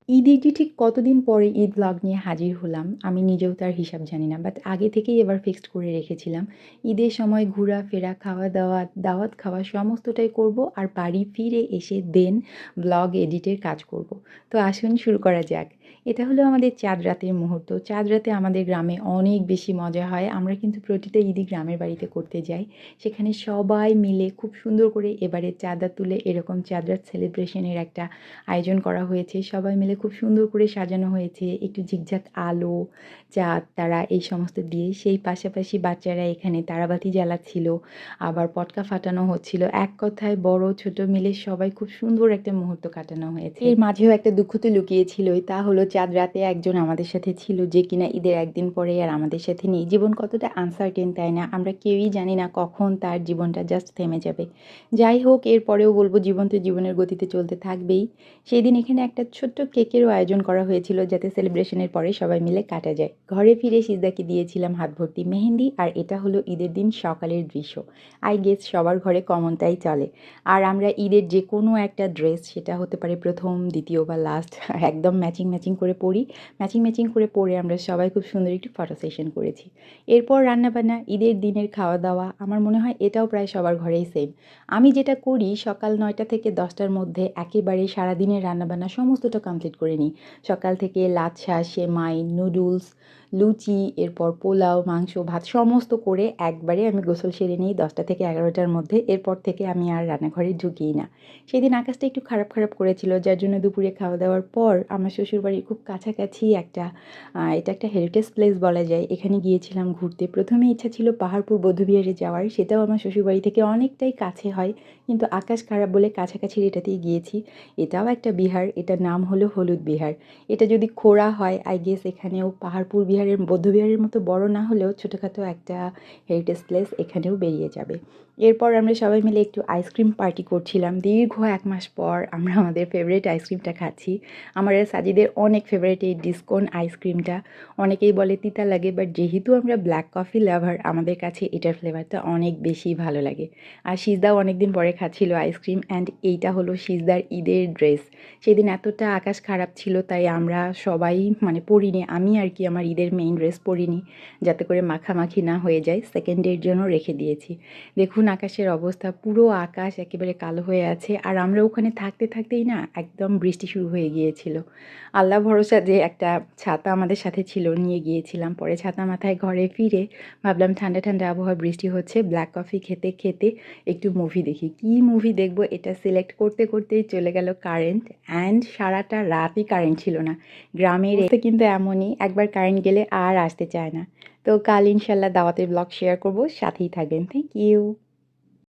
ঈদের যে ঠিক কতদিন পরে ঈদ ব্লগ নিয়ে হাজির হলাম আমি নিজেও তার হিসাব জানি না, বাট আগে থেকেই এবার ফিক্সড করে রেখেছিলাম ঈদের সময় ঘোরাফেরা, খাওয়া দাওয়া, দাওয়াত খাওয়া সমস্তটাই করব, আর বাড়ি ফিরে এসে দেন ব্লগ এডিটের কাজ করব। তো আসুন শুরু করা যাক। এটা হলো আমাদের চাঁদ রাতের মুহূর্ত। চাঁদ রাতে আমাদের গ্রামে অনেক বেশি মজা হয়। আমরা কিন্তু প্রতিটা ঈদই গ্রামের বাড়িতে করতে যাই। সেখানে সবাই মিলে খুব সুন্দর করে এবারে চাঁদা তুলে এরকম চাঁদ রাত সেলিব্রেশনের একটা আয়োজন করা হয়েছে। সবাই মিলে খুব সুন্দর করে সাজানো হয়েছে। একটু ঝিকঝাক আলো, চাঁদ, তারা এই সমস্ত দিয়ে। সেই পাশাপাশি বাচ্চারা এখানে তারাবাতি জ্বালাচ্ছিল, আবার পটকা ফাটানো হচ্ছিল। এক কথায় বড় ছোট মিলে সবাই খুব সুন্দর একটা মুহূর্ত কাটানো হয়েছে। এর মাঝেও একটা দুঃখ তো লুকিয়েছিলই, তা হলো চাঁদ রাতে একজন আমাদের সাথে ছিল যে কিনা ঈদের একদিন পরে আর আমাদের সাথে নেই। জীবন কতটা আনসার্টেন, তাই না? আমরা কেউই জানি না কখন তার জীবনটা জাস্ট থেমে যাবে। যাই হোক, এরপরেও বলবো জীবন তো জীবনের গতিতে চলতে থাকবেই। সেই দিন এখানে একটা ছোট্ট কেকেরও আয়োজন করা হয়েছিল যাতে সেলিব্রেশনের পরে সবাই মিলে কাটা যায়। ঘরে ফিরে সিজদাকে দিয়েছিলাম হাত ভর্তি মেহেন্দি, আর এটা হলো ঈদের দিন সকালের দৃশ্য। আই গেস সবার ঘরে কমনটাই চলে। আর আমরা ঈদের যে কোনো একটা ড্রেস, সেটা হতে পারে প্রথম, দ্বিতীয় বা লাস্ট, একদম ম্যাচিং ম্যাচিং করে পরি। ম্যাচিং ম্যাচিং করে পরে আমরা সবাই খুব সুন্দর একটি ফটো সেশন করেছি। এরপর রান্নাবান্না, ঈদের দিনের খাওয়া দাওয়া, আমার মনে হয় এটাও প্রায় সবার ঘরেই সেম। আমি যেটা করি, সকাল 9টা থেকে 10টার মধ্যে একেবারে সারাদিনের রান্নাবান্না সমস্তটা কমপ্লিট করে নিই। সকাল থেকে লাচ্ছা, সেমাই, নুডলস, লুচি, এরপর পোলাও, মাংস, ভাত সমস্ত করে একবারে আমি গোসল সেরে নিই 10টা থেকে 11টার মধ্যে। এরপর থেকে আমি আর রান্নাঘরে ঢুকিই না। সেদিন আকাশটা একটু খারাপ খারাপ করেছিল, যার জন্য দুপুরে খাওয়া দাওয়ার পর আমার শ্বশুরবাড়ির খুব কাছাকাছি একটা এটা একটা হেরিটেজ প্লেস বলা যায়, এখানে গিয়েছিলাম ঘুরতে। প্রথমে ইচ্ছা ছিল পাহাড়পুর বৌদ্ধবিহারে যাওয়ার, সেটাও আমার শ্বশুরবাড়ি থেকে অনেকটাই কাছে হয়, কিন্তু আকাশ খারাপ বলে কাছাকাছির এটাতেই গিয়েছি। এটাও একটা বিহার, এটার নাম হলো হলুদ বিহার। এটা যদি খোঁড়া হয়, আই গেস এখানেও পাহাড়পুর বিহারের বৌদ্ধবিহারের মতো বড় না হলেও ছোটোখাটো একটা হেরিটেজ প্লেস এখানেও বেরিয়ে যাবে। এরপর আমরা সবাই মিলে একটু আইসক্রিম পার্টি করছিলাম। দীর্ঘ 1 মাস পর আমরা আমাদের ফেভারিট আইসক্রিমটা খাচ্ছি। আমার আর সাজিদের অনেক ফেভারিট এই ডিসকন আইসক্রিমটা। অনেকেই বলে তিতা লাগে, বাট যেহেতু আমরা ব্ল্যাক কফি লাভার, আমাদের কাছে এটার ফ্লেভারটা অনেক বেশি ভালো লাগে। আর সিজদাও অনেকদিন পরে খাচ্ছিল আইসক্রিম, অ্যান্ড এইটা হলো সিজদার ঈদের ড্রেস। সেদিন এতটা আকাশ খারাপ ছিল, তাই আমরা সবাই পরিনি, আমি আর কি আমার ঈদের মেইন ড্রেস পরিনি, যাতে করে মাখামাখি না হয়ে যায়, সেকেন্ড ডের জন্য রেখে দিয়েছি। দেখুন আকাশের অবস্থা, পুরো আকাশ একেবারে কালো হয়ে আছে, আর আমরা ওখানে থাকতে থাকতেই না একদম বৃষ্টি শুরু হয়ে গিয়েছিল। আল্লাহ ভরসা যে একটা ছাতা আমাদের সাথে ছিল, নিয়ে গিয়েছিলাম। পরে ছাতা মাথায় ঘরে ফিরে ভাবলাম ঠান্ডা ঠান্ডা আবহাওয়া, বৃষ্টি হচ্ছে, ব্ল্যাক কফি খেতে খেতে একটু মুভি দেখি। কী মুভি দেখবো এটা সিলেক্ট করতে করতেই চলে গেল কারেন্ট, অ্যান্ড সারাটা রাতই কারেন্ট ছিল না। গ্রামের কিন্তু এমনই, একবার কারেন্ট গেলে আর আসতে চায় না। তো কাল ইনশাল্লাহ দাওয়াতের ব্লগ শেয়ার করব, সাথেই থাকবেন। Thank you.